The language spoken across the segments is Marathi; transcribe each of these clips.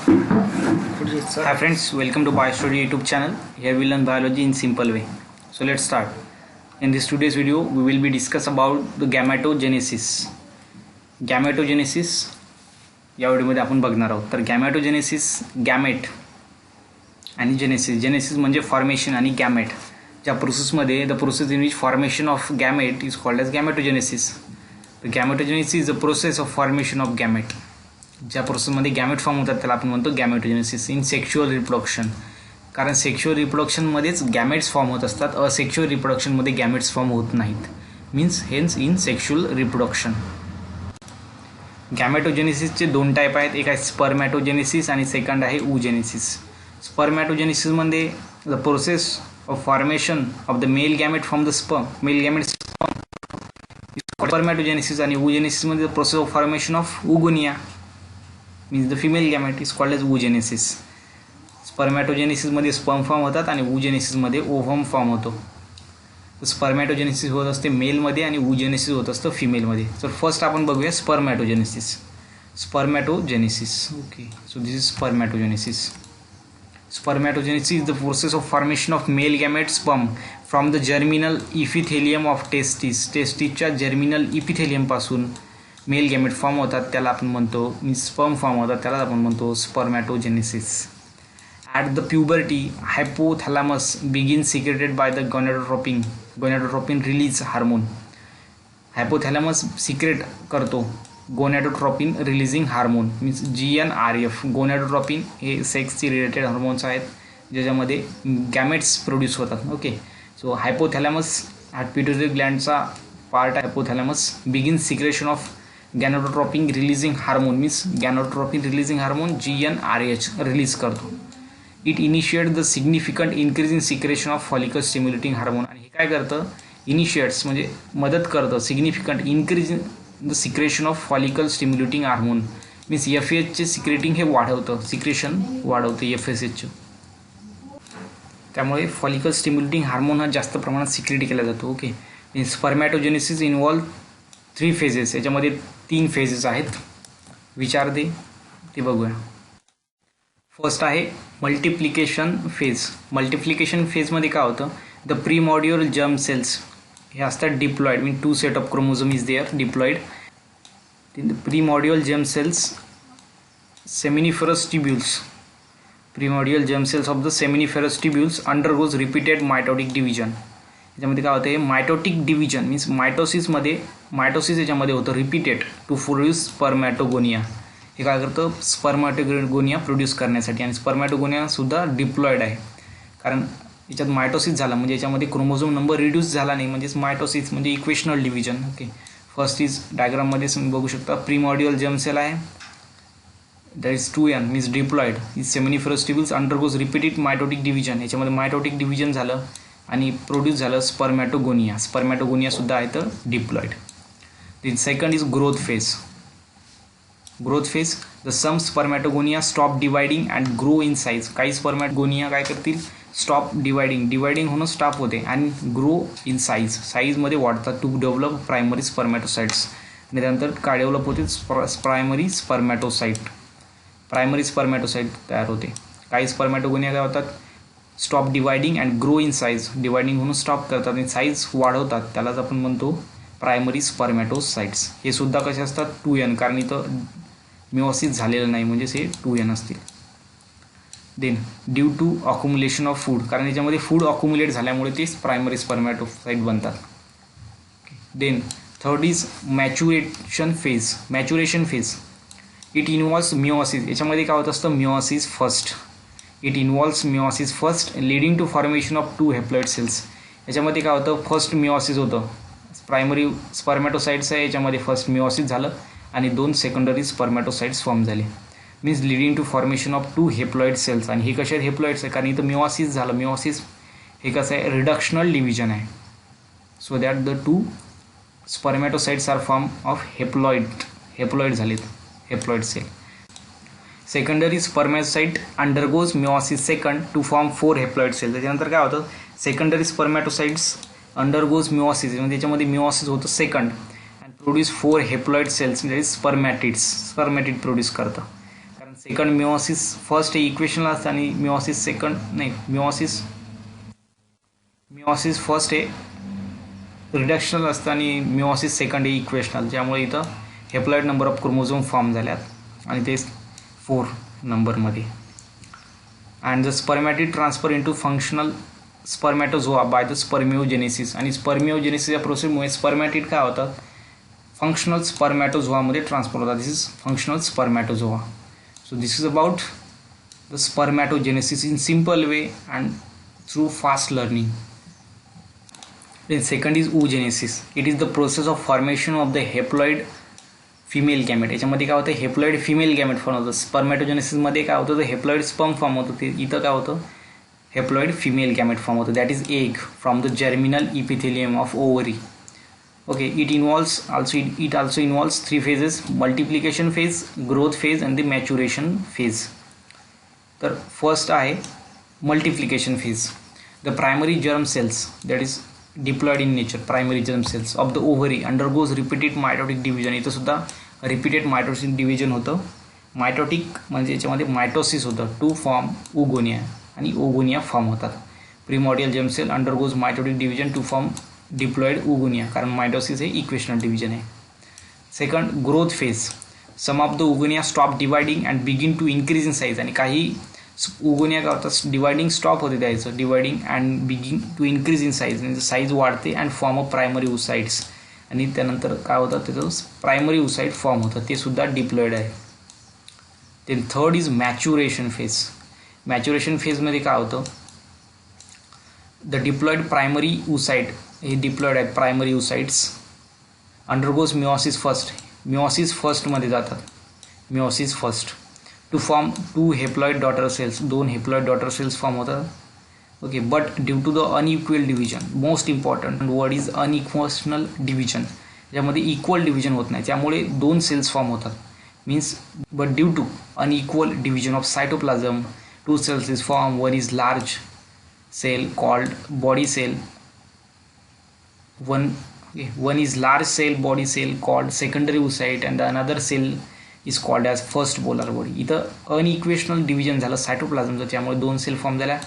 Hi friends, welcome to BioStudy YouTube channel. Here we learn biology in simple way. So let's start. In this today's video, we will be discuss about the gametogenesis. Gametogenesis या व्हिडिओमध्ये आपण बघणार आहोत. तर गॅमेटोजेनेसिस, गॅमेट आणि जेनेसिस म्हणजे फॉर्मेशन आणि गॅमेट. ज्या प्रोसेसमध्ये the process in which formation of gamete is called as gametogenesis. तर gametogenesis is the process of formation of gamete. ज्या प्रोसेसमध्ये गॅमेट फॉर्म होतात त्याला आपण म्हणतो गॅमेटोजेनेसिस इन सेक्शुअल रिप्रोडक्शन. कारण सेक्शुअल रिप्रोडक्शनमध्येच गॅमेट्स फॉर्म होत असतात, असेक्शुअल रिप्रोडक्शनमध्ये गॅमेट्स फॉर्म होत नाहीत. Means hence in sexual reproduction. गॅमेटोजेनेसिसचे दोन टाईप आहेत, एक आहे स्पर्मॅटोजेनेसिस आणि सेकंड आहे oogenesis. स्पर्मॅटोजेनेसिसमध्ये the process of formation of the male gamete from the male gamete spermatogenesis आणि oogenesisमध्ये the process of formation of oogonia means the female gamete is called as oogenesis. स्पर्मॅटोजेनेसिसमध्ये स्पर्म फॉर्म होतात आणि oogenesisमध्ये ओव्हम फॉर्म होतो. स्पर्मॅटोजेनेसिस होत असते मेलमध्ये आणि oogenesis होत असतं फिमेलमध्ये. तर फर्स्ट आपण बघूया spermatogenesis. Okay, so this is spermatogenesis. Spermatogenesis is the process of formation of male gamete sperm from the germinal epithelium of testis. टेस्टिसच्या जर्मिनल इपिथेलियम पासून मेल गॅमेट फॉर्म होतात, त्याला आपण म्हणतो स्पर्म फॉर्म होतात, त्याला आपण म्हणतो spermatogenesis. At the puberty hypothalamus begin secreted by the gonadotropin release hormone. Hypothalamus secrete करतो gonadotropin releasing hormone means GnRF. Gonadotropin हे सेक्सची रिलेटेड हार्मोन्स आहेत ज्याच्यामध्ये गॅमेट्स प्रोड्यूस होतात. ओके, सो हायपोथॅलॅमस हा पिट्युटरी ग्लँडचा पार्ट आहे. Hypothalamus begin secretion of gonadotropin releasing hormone means gonadotropin releasing hormone GnRH release करतो. It initiate the significant increase in secretion of follicle stimulating hormone. आणि हे काय करतं, इनिशिएट्स म्हणजे मदत करतं significant increase in the secretion of follicle stimulating hormone means FSHचे सिक्रेटिंग हे वाढवतं, सिक्रेशन वाढवतं FSHचं. त्यामुळे फॉलिकल स्टिम्युलेटिंग हार्मोन हा जास्त प्रमाणात सिक्रेट केला जातो. Okay, spermatogenesis involve 3 phases. याच्यामध्ये 3 फेजेस आहेत. विचार दे ते बघूया. फर्स्ट आहे मल्टिप्लिकेशन फेज. मल्टिप्लिकेशन फेजमध्ये काय होतं, द प्रीमॉड्युअल जर्म सेल्स हे असतात diploid mean 2 set of chromosome is there diploid. Primordial germ cells seminiferous tubules. Primordial germ cells of the seminiferous tubules undergoes repeated mitotic division. याच्यामध्ये काय होतं, मायटोटिक डिव्हिजन मीन्स मायटोसिस याच्यामध्ये होतं रिपीटेड टू प्रोड्यूस स्पर्मॅटोगोनिया. हे काय करतं, स्पर्मॅटोगोनिया प्रोड्यूस करण्यासाठी. आणि स्पर्मॅटोगोनिया सुद्धा डिप्लॉइड आहे, कारण याच्यात मायटोसिस झाला म्हणजे याच्यामध्ये क्रोमोझोम नंबर रिड्यूस झाला नाही, म्हणजेच मायटोसिस म्हणजे equational division. Okay, first is डायग्राममध्ये तुम्ही बघू शकता प्रीमॉड्युअल जर्म सेल आहे, that is 2n means diploid. Is seminiferous tubules undergoes repeated mitotic division. याच्यामध्ये मायटोटिक डिव्हिजन झालं आणि प्रोड्यूस झालं स्पर्मॅटोगोनिया. स्पर्मॅटोगोनिया सुद्धा आहे तर diploid. Then second is growth phase. The some spermatogonia stop dividing and grow in size. काही स्पर्मॅटोगोनिया काय करतील, स्टॉप डिवायडिंग होणं स्टॉप होते आणि ग्रो इन साईजमध्ये वाढतात टू डेव्हलप प्रायमरी स्पर्मॅटोसाइट्स. आणि त्यानंतर काय डेव्हलप होते, प्रायमरी स्पर्मॅटोसाइट तयार होते. काही स्पर्मॅटोगोनिया काय होतात, stop dividing and grow in size. Dividing होणं स्टॉप करतात आणि साईज वाढवतात, त्यालाच आपण म्हणतो प्रायमरी स्पर्मॅटोसाइट्स. हे सुद्धा कसे असतात 2n, कारण इथं मिओसिस झालेलं नाही म्हणजेच हे 2n असतील. Then due to accumulation of food, कारण याच्यामध्ये फूड अक्युमुलेट झाल्यामुळे ते प्रायमरी स्पर्मॅटोसाइट बनतात. Then third is maturation phase. It involves meiosis. याच्यामध्ये काय होत असतं, meiosis first leading to formation of 2 haploid cells. याच्यामध्ये काय होतं, फर्स्ट मिओसिस होतं, प्रायमरी स्पर्मॅटोसाइट्स आहे, याच्यामध्ये फर्स्ट मिओसिस झालं आणि 2 सेकंडरी स्पर्मॅटोसाइट्स फॉर्म झाले means leading to formation of 2 haploid cells. आणि हे कसे आहेत, हेप्लॉइड्स आहे, कारण इथं मिओसिस झालं. मिओसिस हे कसं आहे, रिडक्शनल डिव्हिजन आहे. So that the 2 spermatocytes are form of haploid झालेत, haploid cell. Secondary spermatocyte undergoes meiosis second to form 4 haploid cell. त्याच्यानंतर काय होतं, सेकंडरी स्पर्मॅटोसाइट्स अंडरगोज मिओसिस म्हणजे त्याच्यामध्ये मिओसिस होतं second and produce 4 haploid cells म्हणजे स्पर्मॅटिड प्रोड्यूस करतं. कारण सेकंड मिओसिस फर्स्ट हे इक्वेशनल असतं आणि मिओसिस सेकंड नाही, मिओसिस फर्स्ट हे रिडक्शनल असतं आणि मिओसिस सेकंड हे इक्वेशनल, ज्यामुळे इथं haploid number of chromosome form झाल्यात आणि ते 4 नंबरमध्ये. And the spermatid transfer into functional spermatozoa by the spermiogenesis. आणि स्पर्मिओजेनेसिस या प्रोसेसमुळे स्पर्मॅटिड काय होतात, फंक्शनल स्पर्मॅटोझोआमध्ये ट्रान्सफर होतात. This is functional spermatozoa. So this is about the spermatogenesis in simple way and through fast learning. Then second is oogenesis. It is the process of formation of the haploid female gamete. याच्यामध्ये काय होतं, हेप्लॉइड फिमेल गॅमेट फॉर्म होतं. स्पर्मॅटोजेनेसिसमध्ये काय होतं, तर हेप्लॉइड स्पर्म फॉर्म होतं. ते इथं काय होतं, हेप्लॉइड फिमेल गॅमेट फॉर्म होतं. That is egg from the germinal epithelium of ovary. Okay, it also involves 3 phases: multiplication phase, growth phase and the maturation phase. तर फर्स्ट आहे multiplication phase. The primary germ cells that is diploid in nature, primary germ cells of the ovary undergoes repeated mitotic division. इथं सुद्धा रिपीटेड मायटोटिक डिव्हिजन होतं. मायटोटिक म्हणजे याच्यामध्ये मायटोसिस होतं टू फॉर्म ओगोनिया, आणि ओगोनिया फॉर्म होतात. Primordial germ cell undergoes mitotic division to form diploid oogonia, कारण मायटोसिस हे इक्वेशनल डिव्हिजन आहे. Second, growth phase. Some of the oogonia stop dividing and begin to increase in size. आणि काही ओगोनिया काय होतात, डिवायडिंग स्टॉप होते त्याचं, dividing and begin to increase in size, म्हणजे साईज वाढते and form of primary oocytes. आणि त्यानंतर काय होतं, त्याचं प्रायमरी ओसाइड फॉर्म होतं, ते सुद्धा डिप्लॉइड आहे. Then third is maturation phase. Maturation फेजमध्ये काय होतं, द डिप्लॉइड प्रायमरी ओसाइड, हे डिप्लॉइड आहेत primary oocytes, undergoes meiosis first. Meiosis फर्स्टमध्ये जातात, meiosis first to form 2 haploid daughter cells. 2 haploid daughter cells form होतात. Okay, but due to the unequal division, most important word is unequational division, ज्यामध्ये इक्वल डिव्हिजन होत नाही, त्यामुळे 2 सेल्स फॉर्म होतात. Means but due to unequal division of cytoplasm 2 cells is formed. One is large cell called body cell. One is large cell body cell called secondary oocyte, and the another cell is called as first polar body. इथं अनइक्वेशनल डिव्हिजन झालं सायटोप्लाझमचं, त्यामुळे 2 सेल फॉर्म झाल्या.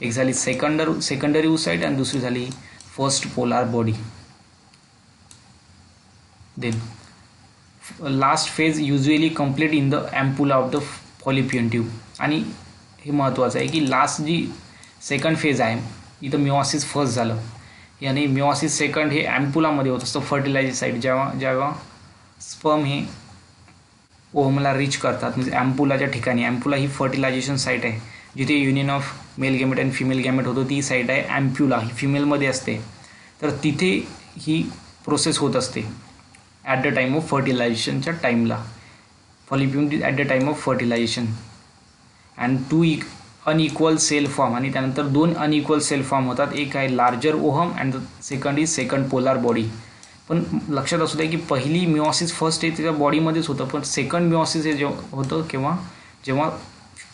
एक झाली सेकंडरी oocyte आणि दुसरी झाली first polar body. Then last phase usually complete in the ampulla of the fallopian tube. आणि हे महत्त्वाचं आहे की लास्ट जी सेकंड फेज आहे, इथं मिओसिस फर्स्ट झालं, यानी मिओसिस सेकंड हे ॲम्पुलामध्ये होत असतं, फर्टिलायझर साईट. जेव्हा स्पर्म हे ओव्हमला रीच करतात, म्हणजे ॲम्पुलाच्या ठिकाणी. ॲम्पुला ही फर्टिलायझेशन साईट आहे, जिथे युनियन ऑफ मेल गॅमेट आणि फिमेल गॅमेट होतो, ती साईट आहे ॲम्प्युला, ही फिमेलमध्ये असते. तर तिथे ही प्रोसेस होत असते ॲट द टाईम ऑफ फर्टिलायझेशनच्या टाईमला. Fallopian at the time of fertilization. And 2 unequal cell form, आणि त्यानंतर 2 अनइक्वल सेल फॉर्म होतात. एक आहे larger ovum and second is second polar body. पण लक्षात असू द्या की पहिली मिओसिस फर्स्ट आहे त्याच्या बॉडीमध्येच होतं, पण सेकंड मिओसिस हे होतं जेव्हा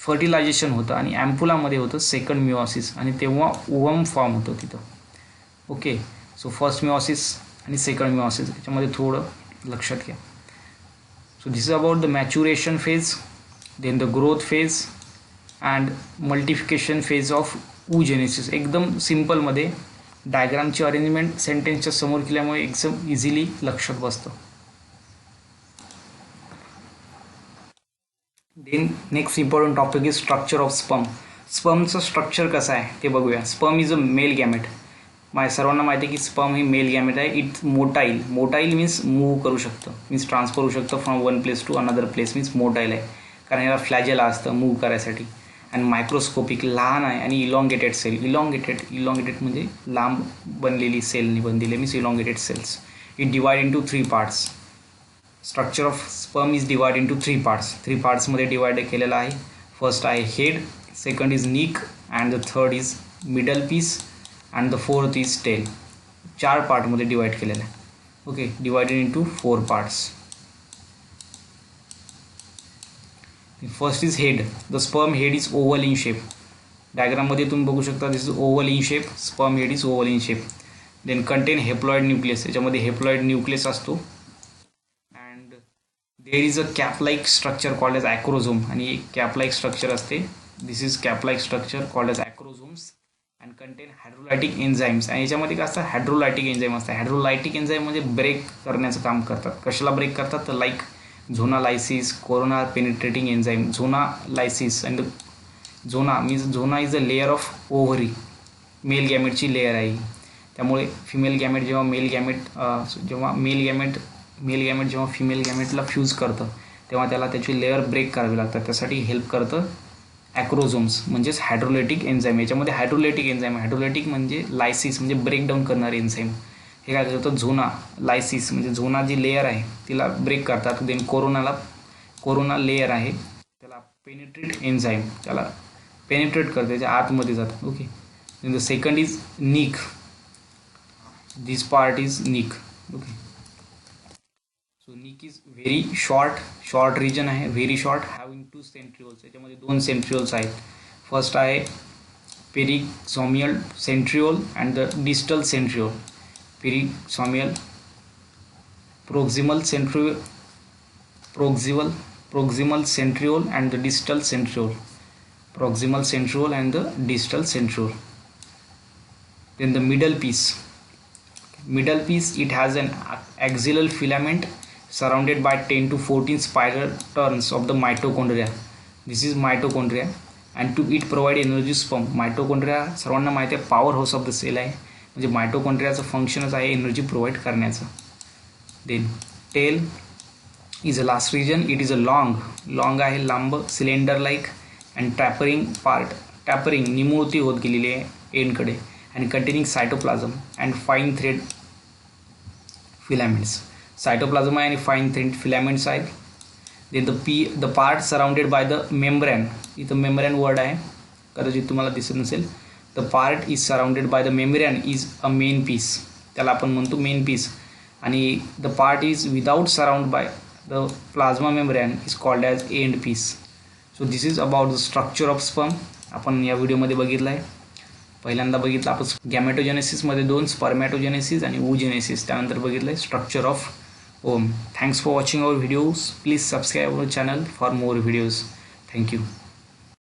फर्टिलायझेशन होतं आणि ॲम्पुलामध्ये होतं सेकंड मिओसिस, आणि तेव्हा ओहम फॉर्म होतं तिथं. ओके, सो फर्स्ट मिओसिस आणि सेकंड मिओसिस याच्यामध्ये थोडं लक्षात घ्या. So this is about the maturation phase, then the growth phase and multiplication phase of oogenesis. एकदम सिम्पलमध्ये डायग्रामची अरेंजमेंट सेंटेन्सच्या समोर केल्यामुळे एकदम इझिली लक्षात बसतं. Then next important topic is structure of sperm. स्पर्मचं स्ट्रक्चर कसं आहे ते बघूया. Sperm is a male gamete. सर्वांना माहिती आहे की स्पर्म हे मेल गॅमेट आहे. इट मोटाईल मीन्स मूव्ह करू शकतं, मीन्स ट्रान्सफर होऊ शकतं from one place to another place, means motile आहे, कारण याला फ्लॅजेला असतं मूव्ह करायसाठी. अँड मायक्रोस्कोपिक, लहान आहे, आणि इलॉंगेटेड सेल. इलॉंगेटेड म्हणजे लांब बनलेली सेलनी बनलेली, means elongated cells. It divide into 3 parts. Structure of sperm is divide into 3 parts. 3 पार्ट्समध्ये डिवाइड केलेलं आहे. फर्स्ट आहे head, second is neck, and the third is middle piece, and the fourth is tail. 4 पार्टमध्ये डिवाइड केलेलं आहे. Okay, divided into 4 parts. First is head. The sperm head is oval in shape. डायग्राममध्ये तुम्ही बघू शकता, this is oval in shape. Sperm head is oval in shape. Then contain haploid nucleus. याच्यामध्ये हेप्लॉइड न्यूक्लियस असतो. And there is a cap like structure called as acrosome, आणि एक कॅप लाईक स्ट्रक्चर असते. This is cap like structure called as acrosomes and contain hydrolytic enzymes. आणि याच्यामध्ये काय असतं, हायड्रोलायटिक एन्झाईम असतं. हायड्रोलायटिक एन्झाईम म्हणजे ब्रेक करण्याचं काम करतात. कशाला ब्रेक करतात, तर like zona lysis, corona penetrating enzyme, zona lysis. And zona is a layer of ovary, male गॅमेटची लेअर आहे. त्यामुळे फिमेल गॅमेट जेव्हा मेल गॅमेट जेव्हा फिमेल गॅमेटला फ्यूज करतं तेव्हा त्याला त्याची लेअर ब्रेक करावी लागतात. त्यासाठी हेल्प करतं ॲक्रोझोम्स म्हणजेच हायड्रोलायटिक एन्झाईम. याच्यामध्ये हायड्रोलायटिक म्हणजे लायसिस म्हणजे ब्रेकडाऊन करणारे एन्झाईम. हे काय करतं, लायसिस म्हणजे झोना जी लेअर आहे तिला ब्रेक करतात. देन कोरोना लेअर आहे त्याला पेनिट्रेट एन्झाईम, त्याला पेनिट्रेट करते, त्याच्या आतमध्ये जातात. Okay. Then the second is neck. This part is neck. Okay. So neck is very short region आहे, व्हेरी शॉर्ट, हॅविंग 2 सेंट्रिओल्स. याच्यामध्ये 2 सेंट्रिओल्स आहेत. फर्स्ट आहे proximal centriole and the distal centriole. Proximal proximal centriole and the distal centriole. Proximal centriole and the distal centriole. Then the middle piece, it has an axial filament surrounded by 10 to 14 spiral turns of the mitochondria. This is mitochondria, and to it provide energy sperm. Mitochondria सर्वांना माहिती आहे powerhouse of the cell आहे, म्हणजे मायटोकॉन्ड्रियाचं फंक्शनच आहे एनर्जी प्रोव्हाइड करण्याचं. Then tail is a last region. It is a long आहे, लांब, cylinder like and tapering निमुळती होत गेलेली आहे एंडकडे, and containing cytoplasm and fine thread filaments. Cytoplasm आहे आणि फाईन थ्रेड फिलामेंट्स आहेत. Then the part surrounded by the membrane. इथं मेम्ब्रेन वर्ड आहे, कदाचित तुम्हाला दिसत नसेल. The part is surrounded by the membrane is a main piece, त्याला आपण म्हणतो मेन पीस. आणि the part is without surround by the plasma membrane is called as end piece. So this is about the structure of sperm. आपण या व्हिडिओमध्ये बघितलं आहे. पहिल्यांदा बघितलं आपण गॅमेटोजेनेसिसमध्ये 2, स्पर्मॅटोजेनेसिस आणि oogenesis. त्यानंतर बघितलं आहे structure of ovum. Thanks for watching our videos. Please subscribe our channel for more videos. Thank you.